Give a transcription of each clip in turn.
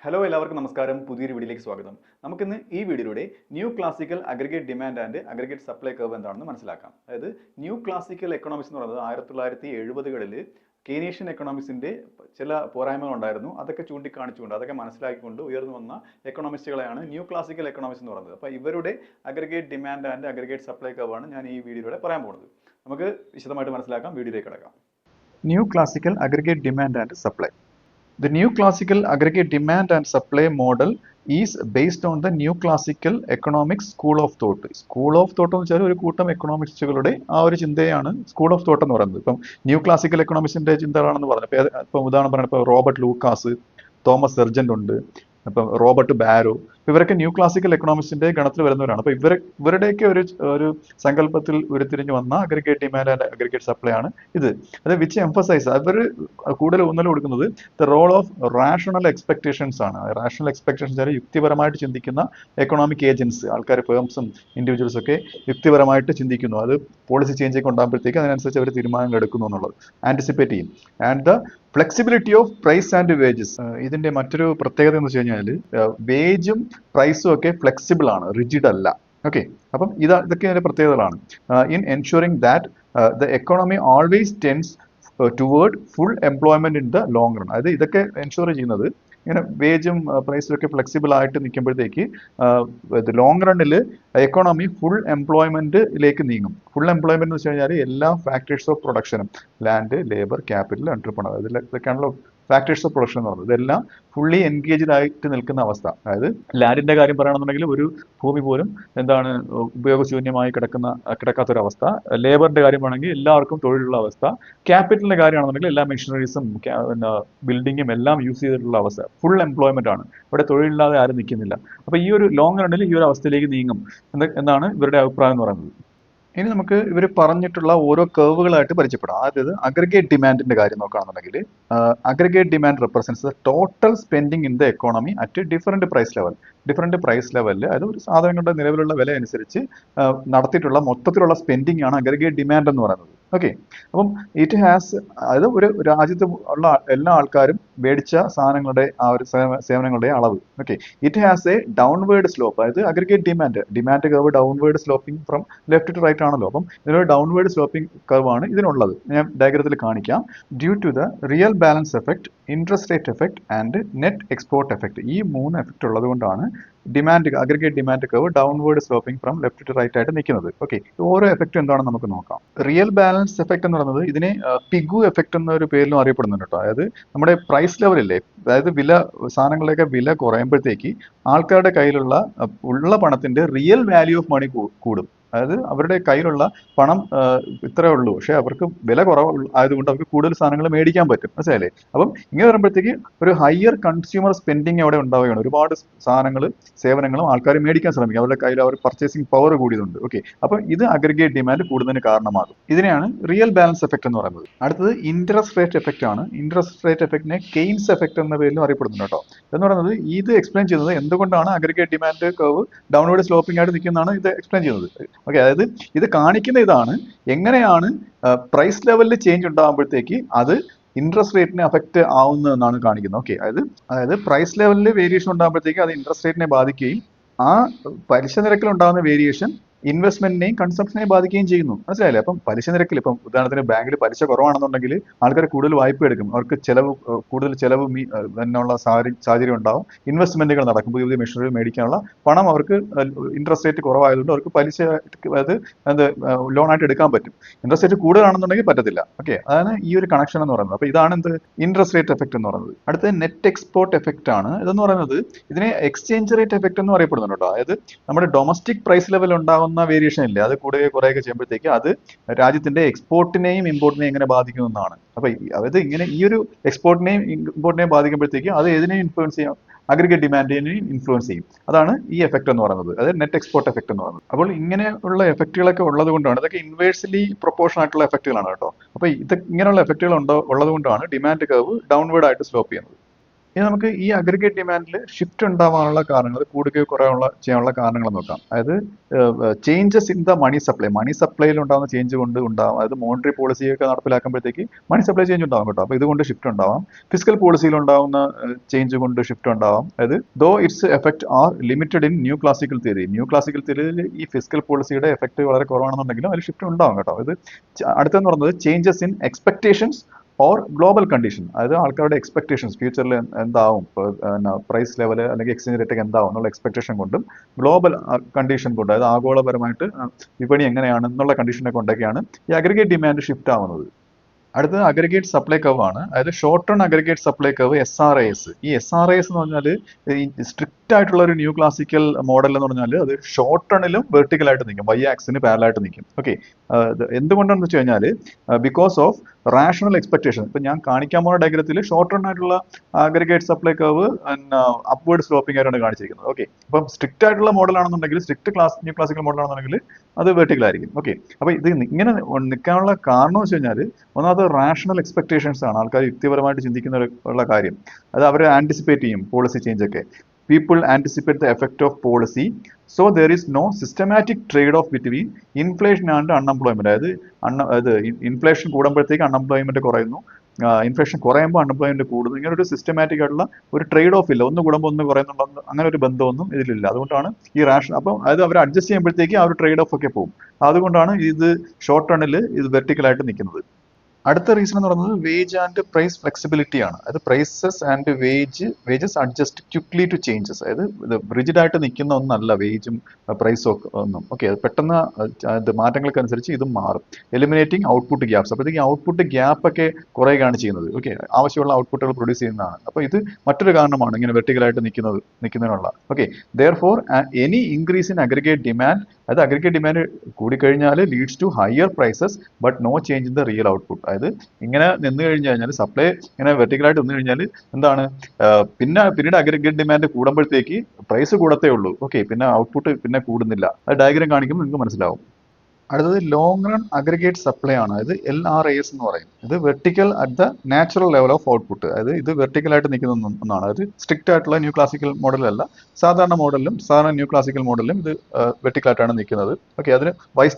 Hello എല്ലാവർക്കും നമസ്കാരം. പുതിയൊരു വീഡിയോയിലേക്ക് സ്വാഗതം. നമുക്കിന്ന് ഈ വീഡിയോയിലൂടെ new classical aggregate demand and aggregate supply curve എന്താണെന്ന് മനസ്സിലാക്കാം. അതായത് ന്യൂ ക്ലാസിക്കൽ എക്കണോമിക്സ് എന്ന് പറയുന്നത് 1970കളിൽ കെയ്നീഷ്യൻ എക്കണോമിക്സിന്റെ ചില പോരായ്മകൾ ഉണ്ടായിരുന്നു. അതൊക്കെ ചൂണ്ടിക്കാണിച്ചുകൊണ്ട് അതൊക്കെ മനസ്സിലാക്കിക്കൊണ്ട് ഉയർന്നു വന്ന എക്കണോമിസ്റ്റുകളെയാണ് ന്യൂ ക്ലാസിക്കൽ എക്കണോമിക്സ് എന്ന് പറയുന്നത്. അപ്പോൾ ഇവരുടെ aggregate demand and aggregate supply curve ആണ് ഞാൻ ഈ വീഡിയോയിലൂടെ പറയാൻ പോകുന്നത്. നമുക്ക് വിശദമായിട്ട് മനസ്സിലാക്കാം. വീഡിയോയിലേക്ക് കിടക്കാം. New classical aggregate demand and supply. The new classical aggregate demand and supply model is based on the new classical economics school of thought. School of thought എന്ന് വെച്ചാൽ ഒരു കൂട്ടം എക്കണോമിക്സുകളുടെ ആ ഒരു ചിന്തയാണ് സ്കൂൾ ഓഫ് തോട്ട് എന്ന് പറയുന്നത്. ഇപ്പം ന്യൂ ക്ലാസിക്കൽ എക്കണോമിക്സിന്റെ ചിന്തകളാണെന്ന് പറഞ്ഞു. ഇപ്പം ഉദാഹരണം പറഞ്ഞാൽ ഇപ്പോൾ റോബർട്ട് ലൂക്കാസ്, തോമസ് സെർജന്റ് ഉണ്ട്, ഇപ്പം റോബർട്ട് ബാരോ, ഇവരൊക്കെ ന്യൂ ക്ലാസിക്കൽ എക്കണോമിക്സിന്റെ ഗണത്തിൽ വരുന്നവരാണ്. അപ്പൊ ഇവരുടെയൊക്കെ ഒരു സങ്കല്പത്തിൽ ഉരുത്തിരിഞ്ഞു വന്ന aggregate demand and aggregate supply ആണ് ഇത്. അത് വിച്ച് എംഫസൈസ്, അവർ കൂടുതൽ ഊന്നൽ കൊടുക്കുന്നത് the role of rational expectations ആണ്. റാഷണൽ എക്സ്പെക്ടേഷൻസ് യുക്തിപരമായിട്ട് ചിന്തിക്കുന്ന എക്കണോമിക് ഏജൻസ്, ആൾക്കാർ, ഫേംസും ഇൻഡിവിജ്വൽസും ഒക്കെ യുക്തിപരമായിട്ട് ചിന്തിക്കുന്നു. അത് പോളിസി ചേഞ്ച് ഒക്കെ ഉണ്ടാകുമ്പോഴത്തേക്ക് അതിനനുസരിച്ച് അവർ തീരുമാനങ്ങൾ എടുക്കുന്നു എന്നുള്ളത് ആന്റിസിപ്പേറ്റ് ചെയ്യും. And the flexibility of price and wages. ഇതിന്റെ മറ്റൊരു പ്രത്യേകത എന്ന് വെച്ച് കഴിഞ്ഞാൽ വേജും പ്രൈസും ഒക്കെ ഫ്ലെക്സിബിൾ ആണ്, റിജിഡ് അല്ല. ഓക്കെ, അപ്പം ഇതൊക്കെ അതിന്റെ പ്രത്യേകതകളാണ്. In ensuring that the economy always tends toward full employment in the long run. അതായത് ഇതൊക്കെ എൻഷുർ ചെയ്യുന്നത് ഇങ്ങനെ വേജും പ്രൈസും ഒക്കെ ഫ്ലെക്സിബിൾ ആയിട്ട് നിൽക്കുമ്പോഴത്തേക്ക് ലോങ് റണ്ണിൽ എക്കോണമി ഫുൾ എംപ്ലോയ്മെന്റിലേക്ക് നീങ്ങും. ഫുൾ എംപ്ലോയ്മെന്റ് എന്ന് വെച്ച് കഴിഞ്ഞാൽ എല്ലാ ഫാക്ടേഴ്സ് ഓഫ് പ്രൊഡക്ഷനും, ലാൻഡ്, ലേബർ, ക്യാപിറ്റൽ, എന്റർപ്രണർ, ഇതൊക്കെയാണല്ലോ ഫാക്ടേഴ്സ് ഓഫ് പ്രൊഡക്ഷൻ എന്ന് പറയുന്നത്. ഇതെല്ലാം ഫുള്ളി എൻഗേജ്ഡ് ആയിട്ട് നിൽക്കുന്ന അവസ്ഥ. അതായത് ലാൻഡിന്റെ കാര്യം പറയുകയാണെന്നുണ്ടെങ്കിൽ ഒരു ഭൂമി പോലും ഉപയോഗശൂന്യമായി കിടക്കാത്തൊരവസ്ഥ. ലേബറിന്റെ കാര്യമാണെങ്കിൽ എല്ലാവർക്കും തൊഴിലുള്ള അവസ്ഥ. ക്യാപിറ്റലിന്റെ കാര്യമാണെന്നുണ്ടെങ്കിൽ എല്ലാ മെഷീനറീസും ബിൽഡിങ്ങും എല്ലാം യൂസ് ചെയ്തിട്ടുള്ള അവസ്ഥ. ഫുൾ എംപ്ലോയ്മെന്റ് ആണ്, ഇവിടെ തൊഴിലില്ലാതെ ആരും നിൽക്കുന്നില്ല. അപ്പൊ ഈ ഒരു ലോങ് റണ്ണിൽ ഈ ഒരു അവസ്ഥയിലേക്ക് നീങ്ങും എന്നാണ് ഇവരുടെ അഭിപ്രായം എന്ന് പറയുന്നത്. ഇനി നമുക്ക് ഇവർ പറഞ്ഞിട്ടുള്ള ഓരോ കർവുകളായിട്ട് പരിചയപ്പെടാം. അതായത് അഗ്രിഗേറ്റ് ഡിമാൻഡിന്റെ കാര്യം നോക്കുകയാണെന്നുണ്ടെങ്കിൽ aggregate demand represents the total spending in the economy at different price level. Different price ലെവലിൽ, അതായത് ഒരു സാധനങ്ങളുടെ നിലവിലുള്ള വില അനുസരിച്ച് നടത്തിയിട്ടുള്ള മൊത്തത്തിലുള്ള സ്പെൻഡിങ് ആണ് അഗ്രിഗേറ്റ് ഡിമാൻഡ് എന്ന് പറയുന്നത്. ഓക്കെ, അപ്പം ഇറ്റ് ഹാസ്, അതായത് ഒരു രാജ്യത്ത് ഉള്ള എല്ലാ ആൾക്കാരും മേടിച്ച സാധനങ്ങളുടെ ആ ഒരു സേവനങ്ങളുടെ അളവ്. Okay, it has a downward slope. അതായത് aggregate demand curve downward sloping from left to right ആണല്ലോ. അപ്പം ഇതിനൊരു ഡൗൺവേർഡ് സ്ലോപ്പിംഗ് കർവ് ആണ് ഇതിനുള്ളത്. ഞാൻ ഡയഗ്രത്തിൽ കാണിക്കാം. Due to the real balance effect, interest rate effect and net export effect, ഈ 3 എഫക്ട് ഉള്ളത് കൊണ്ടാണ് aggregate demand curve downward sloping from left to right ആയിട്ട് നിൽക്കുന്നത്. ഓക്കെ, ഓരോ എഫക്ട് എന്താണെന്ന് നമുക്ക് നോക്കാം. റിയൽ ബാലൻസ് എഫക്ട് എന്ന് പറയുന്നത് ഇതിനെ പിഗു എഫക്ട് എന്നൊരു പേരിലും അറിയപ്പെടുന്നുണ്ട് കേട്ടോ. അതായത് നമ്മുടെ പ്രൈസ് ലെവലില്ലേ, അതായത് സാധനങ്ങളുടെയൊക്കെ വില കുറയുമ്പോഴത്തേക്ക് ആൾക്കാരുടെ കയ്യിലുള്ള പണത്തിന്റെ റിയൽ വാല്യൂ ഓഫ് മണി കൂടും. അതായത് അവരുടെ കയ്യിലുള്ള പണം ഇത്രേ ഉള്ളൂ, പക്ഷെ അവർക്ക് വില കുറവ് ആയതുകൊണ്ട് അവർക്ക് കൂടുതൽ സാധനങ്ങൾ മേടിക്കാൻ പറ്റും. മനസ്സിലായില്ലേ? അപ്പം ഇങ്ങനെ വരുമ്പോഴത്തേക്ക് ഒരു ഹയർ കൺസ്യൂമർ സ്പെൻഡിങ് അവിടെ ഉണ്ടാവുകയാണ്. ഒരുപാട് സാധനങ്ങൾ, സേവനങ്ങളും ആൾക്കാർ മേടിക്കാൻ ശ്രമിക്കും. അവരുടെ കയ്യിൽ അവർ പർച്ചേസിംഗ് പവർ കൂടിയതുണ്ട്. ഓക്കെ, അപ്പം ഇത് അഗ്രിഗേറ്റ് ഡിമാൻഡ് കൂടുന്നതിന് കാരണമാകും. ഇതിനെയാണ് റിയൽ ബാലൻസ് എഫക്ട് എന്ന് പറയുന്നത്. അടുത്തത് ഇൻട്രസ്റ്റ് റേറ്റ് എഫക്ട് ആണ്. ഇൻട്രസ്റ്റ് റേറ്റ് എഫക്റ്റിനെ കെയ്ൻസ് എഫക്ട് എന്ന പേരിലും അറിയപ്പെടുന്നുണ്ട് കേട്ടോ. എന്ന് പറയുന്നത് ഇത് എക്സ്പ്ലെയിൻ ചെയ്യുന്നത് എന്തുകൊണ്ടാണ് aggregate demand curve downward sloping ആയിട്ട് നിൽക്കുന്നതാണ് ഇത് എക്സ്പ്ലെയിൻ ചെയ്യുന്നത്. ഓക്കെ, അതായത് ഇത് കാണിക്കുന്ന ഇതാണ് എങ്ങനെയാണ് പ്രൈസ് ലെവലിൽ ചേഞ്ച് ഉണ്ടാകുമ്പോഴത്തേക്ക് അത് ഇൻട്രസ്റ്റ് റേറ്റിനെ അഫക്റ്റ് ആവുന്നതെന്നാണ് കാണിക്കുന്നത്. ഓക്കെ, അതായത് പ്രൈസ് ലെവലിൽ വേരിയേഷൻ ഉണ്ടാകുമ്പോഴത്തേക്ക് അത് ഇൻട്രസ്റ്റ് റേറ്റിനെ ബാധിക്കുകയും ആ പലിശ നിരക്കിൽ ഉണ്ടാകുന്ന വേരിയേഷൻ ഇൻവെസ്റ്റ്മെന്റിനെയും കൺസംഷനെയും ബാധിക്കുകയും ചെയ്യുന്നു. മനസ്സിലായില്ലേ? അപ്പം പലിശ നിരക്കിൽ, ഇപ്പം ഉദാഹരണത്തിന് ബാങ്കിൽ പലിശ കുറവാണെന്നുണ്ടെങ്കിൽ ആൾക്കാർ കൂടുതൽ വായ്പ എടുക്കും. അവർക്ക് കൂടുതൽ ചെലവ് എന്നുള്ള സാഹചര്യം ഉണ്ടാവും. ഇൻവെസ്റ്റ്മെന്റുകൾ നടക്കും. പുതിയ പുതിയ മെഷീനറി മേടിക്കാനുള്ള പണം അവർക്ക് ഇൻട്രസ്റ്റ് റേറ്റ് കുറവായതുകൊണ്ട് അവർക്ക് പലിശ, അതായത് ലോൺ ആയിട്ട് എടുക്കാൻ പറ്റും. ഇൻട്രസ്റ്റ് റേറ്റ് കൂടുതലാണെന്നുണ്ടെങ്കിൽ പറ്റത്തില്ല. ഓക്കെ, അതാണ് ഈ ഒരു കണക്ഷൻ എന്ന് പറയുന്നത്. അപ്പൊ ഇതാണ് ഇൻട്രസ്റ്റ് റേറ്റ് എഫക്ട് എന്ന് പറയുന്നത്. അടുത്തത് നെറ്റ് എക്സ്പോർട്ട് എഫക്ട് ആണ്. ഇതെന്ന് പറയുന്നത് ഇതിനെ എക്സ്ചേഞ്ച് റേറ്റ് എഫക്ട് എന്ന് അറിയപ്പെടുന്നുണ്ട് കേട്ടോ. അതായത് നമ്മുടെ ഡൊമസ്റ്റിക് പ്രൈസ് ലെവൽ ഉണ്ടാകുന്ന വേരിയേഷൻ ഇല്ലേ, അത് കുറേയൊക്കെ ചെയ്യുമ്പോഴത്തേക്ക് അത് രാജ്യത്തിന്റെ എക്സ്പോർട്ടിനെയും ഇമ്പോർട്ടിനെയും എങ്ങനെ ബാധിക്കുന്നതാണ്. അപ്പൊ അതായത് ഇങ്ങനെ ഈ ഒരു എക്സ്പോർട്ടിനെയും ഇമ്പോർട്ടിനെയും ബാധിക്കുമ്പോഴത്തേക്ക് അത് ഏതിനെയും ഇൻഫ്ലുവൻസ് ചെയ്യാം, അഗ്രിഗേറ്റ് ഡിമാൻഡിനെയും ഇൻഫ്ലുവൻസ് ചെയ്യും. അതാണ് ഈ എഫക്ട് എന്ന് പറയുന്നത്, അതായത് നെറ്റ് എക്സ്പോർട്ട് എഫക്ട് എന്ന് പറയുന്നത്. അപ്പോൾ ഇങ്ങനെയുള്ള എഫക്റ്റുകളൊക്കെ ഉള്ളത് കൊണ്ടാണ്, ഇതൊക്കെ ഇൻവേഴ്സ്ലി പ്രൊപ്പോർഷൻ ആയിട്ടുള്ള എഫക്റ്റുകളാണ് കേട്ടോ. അപ്പൊ ഇങ്ങനെയുള്ള എഫക്റ്റുകൾ ഉള്ളത് കൊണ്ടാണ് ഡിമാൻഡ് കർവ് ഡൗൺവേർഡ് ആയിട്ട് സ്ലോപ്പ് ചെയ്യുന്നത്. ഇനി നമുക്ക് ഈ അഗ്രിഗേറ്റ് ഡിമാൻഡിൽ ഷിഫ്റ്റ് ഉണ്ടാവാനുള്ള കാരണങ്ങൾ കൂടുകയോ കുറയാനുള്ള ചെയ്യാനുള്ള കാരണങ്ങൾ നോക്കാം. അതായത് ചേഞ്ചസ് ഇൻ ദ മണി സപ്ലൈയിൽ ഉണ്ടാകുന്ന ചേഞ്ച് കൊണ്ട് ഉണ്ടാവും. അതായത് മോണിറ്ററി പോളിസിയൊക്കെ നടപ്പിലാക്കുമ്പോഴത്തേക്ക് മണി സപ്ലൈ ചേഞ്ച് ഉണ്ടാവും കേട്ടോ. അപ്പോൾ ഇതുകൊണ്ട് ഷിഫ്റ്റ് ഉണ്ടാവാം. ഫിസിക്കൽ പോളിസിയിൽ ഉണ്ടാകുന്ന ചേഞ്ച് കൊണ്ട് ഷിഫ്റ്റ് ഉണ്ടാവാം. അതായത് though its effect are limited in new classical theory. New classical തിയറിയിൽ ഈ ഫിസിക്കൽ പോളിസിയുടെ എഫക്ട് വളരെ കുറവാണെന്നുണ്ടെങ്കിലും അതിൽ ഷിഫ്റ്റ് ഉണ്ടാവും കേട്ടോ. ഇത് അടുത്തെന്ന് പറയുന്നത് changes in expectations or global condition. അതായത് ആൾക്കാരുടെ എക്സ്പെക്ടേഷൻസ് ഫ്യൂച്ചറിൽ എന്താവും, പ്രൈസ് ലെവൽ അല്ലെങ്കിൽ എക്സ്ചേഞ്ച് റേറ്റ് ഒക്കെ എന്താവും എന്നുള്ള എക്സ്പെക്ടേഷൻ കൊണ്ടും ഗ്ലോബൽ കണ്ടീഷൻ കൊണ്ടും, അതായത് ആഗോളപരമായിട്ട് വിപണി എങ്ങനെയാണ് കണ്ടീഷനെ കൊണ്ടൊക്കെയാണ് ഈ അഗ്രിഗേറ്റ് ഡിമാൻഡ് ഷിഫ്റ്റ് ആവുന്നത്. അടുത്തത് അഗ്രിഗേറ്റ് സപ്ലൈ കർവ് ആണ്. അതായത് short term aggregate supply curve SRAS. ഈ SRAS എന്ന് പറഞ്ഞാൽ സ്ട്രിക്റ്റ് ആയിട്ടുള്ള ഒരു ന്യൂ ക്ലാസിക്കൽ മോഡൽ എന്ന് പറഞ്ഞാൽ അത് ഷോർട്ട് ടേണിലും വെർട്ടിക്കൽ ആയിട്ട് നിൽക്കും, Y ആക്സിന് പാരലായിട്ട് നിൽക്കും. ഓക്കെ, എന്തുകൊണ്ടാണെന്ന് വെച്ച് കഴിഞ്ഞാൽ ബിക്കോസ് ഓഫ് റാഷണൽ എക്സ്പെക്ടേഷൻ. ഇപ്പൊ ഞാൻ കാണിക്കാൻ പോകുന്ന ഡയഗ്രത്തിൽ ഷോർട്ട് ടേൺ ആയിട്ടുള്ള aggregate supply curve upward sloping ആയിട്ടാണ് കാണിച്ചിരിക്കുന്നത്. ഓക്കെ, അപ്പം സ്ട്രിക്റ്റ് ആയിട്ടുള്ള മോഡൽ ആണെന്നുണ്ടെങ്കിൽ, ന്യൂ ക്ലാസിക്കൽ മോഡൽ ആണെന്നുണ്ടെങ്കിൽ അത് വെർട്ടിക്കൽ ആയിരിക്കും. ഓക്കെ, അപ്പൊ ഇത് ഇങ്ങനെ നിൽക്കാനുള്ള കാരണം വെച്ച് കഴിഞ്ഞാൽ ഒന്നാമത് റാഷണൽ എക്സ്പെക്ടേഷൻസ് ആണ്, ആൾക്കാർ യുക്തിപരമായിട്ട് ചിന്തിക്കുന്ന ഉള്ള കാര്യം. അത് അവർ ആന്റിസിപ്പേറ്റ് ചെയ്യും പോളിസി ചേഞ്ച് ഒക്കെ. People anticipate the effect of policy, so there is no systematic trade off between inflation and unemployment. അതായത് ഇൻഫ്ലേഷൻ കൂടുമ്പോഴത്തേക്ക് അൺഎംപ്ലോയ്മെന്റ് കുറയുന്നു, ഇൻഫ്ലേഷൻ കുറയുമ്പോൾ അൺഎംപ്ലോയ്മെന്റ് കൂടുന്നു. ഇങ്ങനെ ഒരു സിസ്റ്റമാറ്റിക് ആയിട്ടുള്ള ഒരു ട്രേഡ് ഓഫ് ഇല്ല. ഒന്ന് കൂടുമ്പോൾ ഒന്ന് കുറയുന്നുണ്ടോ അങ്ങനെ ഒരു ബന്ധമൊന്നും ഇതിലില്ല. അതുകൊണ്ടാണ് ഈ അപ്പം അതായത് അവർ അഡ്ജസ്റ്റ് ചെയ്യുമ്പോഴത്തേക്ക് ആ ഒരു ട്രേഡ് ഓഫ് ഒക്കെ പോകും. അതുകൊണ്ടാണ് ഇത് ഷോർട്ട് ടേണിൽ ഇത് വെർട്ടിക്കലായിട്ട് നിൽക്കുന്നത്. അടുത്ത റീസൺ എന്ന് പറയുന്നത് വേജ് ആൻഡ് പ്രൈസ് ഫ്ലെക്സിബിലിറ്റി ആണ്. അതായത് prices and wages adjust quickly to changes. അതായത് ഇത് റിജിഡ് ആയിട്ട് നിൽക്കുന്ന ഒന്നല്ല വേജും പ്രൈസും ഒക്കെ ഒന്നും. ഓക്കെ, അത് പെട്ടെന്ന് മാറ്റങ്ങൾക്കനുസരിച്ച് ഇതും മാറും. Eliminating output gaps. അപ്പോഴത്തേക്ക് ഔട്ട്പുട്ട് ഗ്യാപ്പ് ഒക്കെ കുറയുകയാണ് ചെയ്യുന്നത്. ഓക്കെ, ആവശ്യമുള്ള ഔട്ട്പുട്ടുകൾ പ്രൊഡ്യൂസ് ചെയ്യുന്നതാണ്. അപ്പോൾ ഇത് മറ്റൊരു കാരണമാണ് ഇങ്ങനെ വെർട്ടിക്കലായിട്ട് നിൽക്കുന്നതിനുള്ള. Okay, therefore any increase in aggregate demand, അതായത് അഗ്രിഗേറ്റ് ഡിമാൻഡ് കൂടിക്കഴിഞ്ഞാൽ leads to higher prices but no change in the real output. അതായത് ഇങ്ങനെ നിന്ന് കഴിഞ്ഞാൽ സപ്ലൈ ഇങ്ങനെ വെർട്ടിക്കലായിട്ട് നിന്ന് കഴിഞ്ഞാൽ എന്താണ്, പിന്നീട് അഗ്രിഗേറ്റ് ഡിമാൻഡ് കൂടുമ്പോഴത്തേക്ക് പ്രൈസ് കൂടത്തേ ഉള്ളൂ. ഓക്കെ, പിന്നെ ഔട്ട്പുട്ട് പിന്നെ കൂടുന്നില്ല. അത് ഡയഗ്രാം കാണിക്കുമ്പോൾ നിങ്ങൾക്ക് മനസ്സിലാവും. അടുത്തത് ലോങ് റൺ അഗ്രിഗേറ്റ് സപ്ലൈ ആണ്. അതായത് LRAS എന്ന് പറയും. ഇത് vertical at the natural level of output. അതായത് ഇത് വെർട്ടിക്കലായിട്ട് നിൽക്കുന്ന ഒന്നാണ്. അതായത് സ്ട്രിക്റ്റ് ആയിട്ടുള്ള ന്യൂ ക്ലാസിക്കൽ മോഡലല്ല, സാധാരണ ന്യൂ ക്ലാസിക്കൽ മോഡലിലും ഇത് വെർട്ടിക്കലായിട്ടാണ് നിൽക്കുന്നത്. ഓക്കെ, അതിന് Y*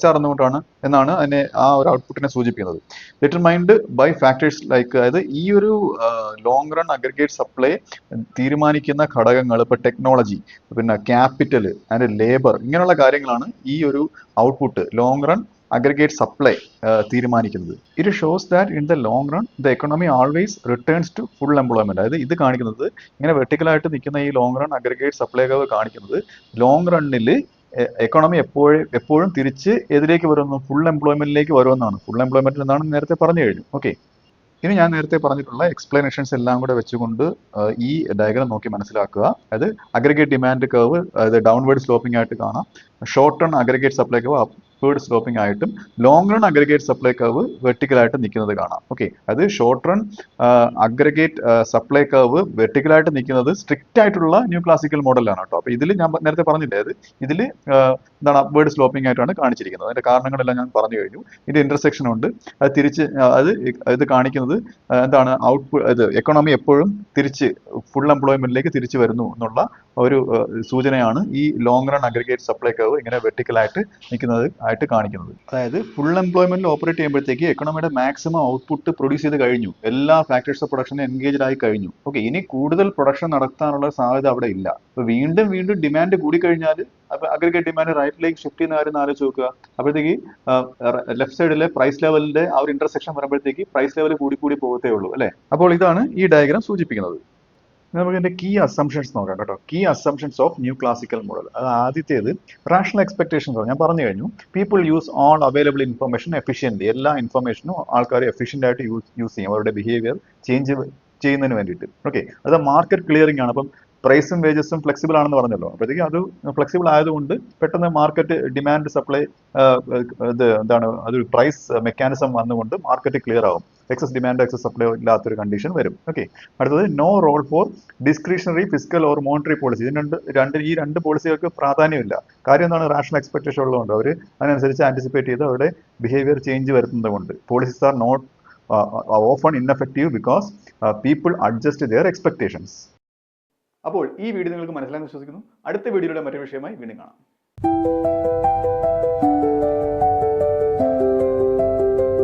എന്നാണ് അതിനെ ആ ഒരു ഔട്ട്പുട്ടിനെ സൂചിപ്പിക്കുന്നത്. ഡിറ്റർമൈൻഡ് ബൈ ഫാക്ടേഴ്സ് ലൈക്ക്, അതായത് ഈ ഒരു ലോങ് റൺ അഗ്രിഗേറ്റ് സപ്ലൈ തീരുമാനിക്കുന്ന ഘടകങ്ങൾ ഇപ്പോൾ ടെക്നോളജി, പിന്നെ ക്യാപിറ്റൽ ആൻഡ് ലേബർ, ഇങ്ങനെയുള്ള കാര്യങ്ങളാണ് ഈ ഒരു output long run aggregate supply തീരുമാനിക്കുന്നത്. It shows that in the long run the economy always returns to full employment. അതായത് ഇത് കാണിക്കുന്നത്, ഇങ്ങനെ വെർട്ടിക്കലായിട്ട് നിൽക്കുന്ന ഈ ലോങ് റൺ അഗ്രിഗേറ്റ് സപ്ലൈ കാണിക്കുന്നത് ലോങ് റണ്ണിൽ എക്കോണമി എപ്പോഴും തിരിച്ച് ഏതിലേക്ക് വരുന്നു, ഫുൾ എംപ്ലോയ്മെന്റിലേക്ക് വരുമെന്നാണ്. ഫുൾ എംപ്ലോയ്മെന്റ് എന്നാണ് നേരത്തെ പറഞ്ഞു കഴിഞ്ഞു. ഓക്കെ, ഇനി ഞാൻ നേരത്തെ പറഞ്ഞിട്ടുള്ള എക്സ്പ്ലനേഷൻസ് എല്ലാം കൂടെ വെച്ചുകൊണ്ട് ഈ ഡയഗ്രാം നോക്കി മനസ്സിലാക്കുക. അതായത് അഗ്രിഗേറ്റ് ഡിമാൻഡ് കർവ് അതായത് ഡൗൺവേർഡ് സ്ലോപ്പിംഗ് ആയിട്ട് കാണാം, short term aggregate supply curve upward sloping ആയിട്ടും, long run aggregate supply curve വെർട്ടിക്കലായിട്ട് നിൽക്കുന്നത് കാണാം. ഓക്കെ, അത് short run aggregate supply curve വെർട്ടിക്കലായിട്ട് നിൽക്കുന്നത് സ്ട്രിക്റ്റ് ആയിട്ടുള്ള ന്യൂ ക്ലാസിക്കൽ മോഡലാണ് കേട്ടോ. അപ്പോൾ ഇതിൽ ഞാൻ നേരത്തെ പറഞ്ഞില്ലേ, അത് ഇതിൽ എന്താണ് അപ്വേർഡ് സ്ലോപ്പിംഗ് ആയിട്ടാണ് കാണിച്ചിരിക്കുന്നത്. അതിന്റെ കാരണങ്ങളെല്ലാം ഞാൻ പറഞ്ഞു കഴിഞ്ഞു. ഇതിന്റെ ഇന്റർസെക്ഷൻ ഉണ്ട്. അത് തിരിച്ച് ഇത് കാണിക്കുന്നത് എന്താണ്, ഔട്ട്പുട്ട് എക്കോണമി എപ്പോഴും തിരിച്ച് ഫുൾ എംപ്ലോയ്മെന്റിലേക്ക് തിരിച്ചു വരുന്നു എന്നുള്ള ഒരു സൂചനയാണ് ഈ long run aggregate supply curve ഇങ്ങനെ വെർട്ടിക്കലായിട്ട് നിൽക്കുന്നത് ആയിട്ട് കാണിക്കുന്നത്. അതായത് ഫുൾ എംപ്ലോയ്മെന്റിൽ ഓപ്പറേറ്റ് ചെയ്യുമ്പോഴത്തേക്ക് എക്കണോമിയുടെ മാക്സിമം ഔട്ട്പുട്ട് പ്രൊഡ്യൂസ് ചെയ്ത് കഴിഞ്ഞു, എല്ലാ ഫാക്ടേഴ്സ് ഓഫ് പ്രൊഡക്ഷൻ എൻഗേജ്ഡ് ആയി കഴിഞ്ഞു. ഓക്കെ, ഇനി കൂടുതൽ പ്രൊഡക്ഷൻ നടത്താനുള്ള സാധ്യത അവിടെ ഇല്ല. അപ്പൊ വീണ്ടും ഡിമാൻഡ് കൂടിക്കഴിഞ്ഞാൽ അപ്പൊ അഗ്രിഗേറ്റ് ഡിമാൻഡ് റൈറ്റിലേക്ക് ഷിഫ്റ്റ് ചെയ്യുന്ന കാര്യം ആലോചിച്ച് നോക്കുക. അപ്പോഴത്തേക്ക് ലെഫ്റ്റ് സൈഡിലെ പ്രൈസ് ലെവലിന്റെ ആ ഒരു ഇന്റർസെക്ഷൻ വരുമ്പോഴത്തേക്ക് പ്രൈസ് ലെവൽ കൂടി പോകത്തേ ഉള്ളൂ അല്ലെ. അപ്പോൾ ഇതാണ് ഈ ഡയഗ്രാം സൂചിപ്പിക്കുന്നത്. നമുക്ക് ഇതിന്റെ കീ അസംഷൻസ് നോക്കാം കേട്ടോ. Key assumptions of new classical model. അത് ആദ്യത്തേത് റാഷണൽ എക്സ്പെക്ടേഷൻസ്. ഞാൻ പറഞ്ഞു കഴിഞ്ഞു, people use all available information efficiently. എല്ലാ ഇൻഫർമേഷനും ആൾക്കാർ എഫിഷ്യൻ്റ് ആയിട്ട് യൂസ് ചെയ്യും അവരുടെ ബിഹേവിയർ ചേഞ്ച് ചെയ്യുന്നതിന് വേണ്ടിയിട്ട്. ഓക്കെ, അത് മാർക്കറ്റ് ക്ലിയറിംഗ് ആണ്. അപ്പം പ്രൈസും വേജസും ഫ്ലെക്സിബിൾ ആണെന്ന് പറഞ്ഞല്ലോ. അപ്പോഴത്തേക്ക് അത് ഫ്ലെക്സിബിൾ ആയതുകൊണ്ട് പെട്ടെന്ന് മാർക്കറ്റ് ഡിമാൻഡ് സപ്ലൈ അതൊരു പ്രൈസ് മെക്കാനിസം വന്നുകൊണ്ട് മാർക്കറ്റ് ക്ലിയർ ആവും. എക്സസ് ഡിമാൻഡ് എക്സസ് സപ്ലൈ ഇല്ലാത്തൊരു കണ്ടീഷൻ വരും. ഓക്കെ, അടുത്തത് no role for discretionary fiscal or monetary policy. ഈ രണ്ട് പോളിസികൾക്ക് പ്രാധാന്യമില്ല. കാര്യം എന്താണ്, റാഷണൽ എക്സ്പെക്ടേഷൻ ഉള്ളതുകൊണ്ട് അവർ അതിനനുസരിച്ച് ആന്റിസിപ്പേറ്റ് ചെയ്ത് അവരുടെ ബിഹേവിയർ ചേഞ്ച് വരുത്തുന്നത് കൊണ്ട്. Policies are not often ineffective because people adjust their expectations. അപ്പോൾ ഈ വീഡിയോ നിങ്ങൾക്ക് മനസ്സിലായെന്ന് വിശ്വസിക്കുന്നു. അടുത്ത വീഡിയോയുടെ മറ്റൊരു വിഷയമായി വീണ്ടും കാണാം.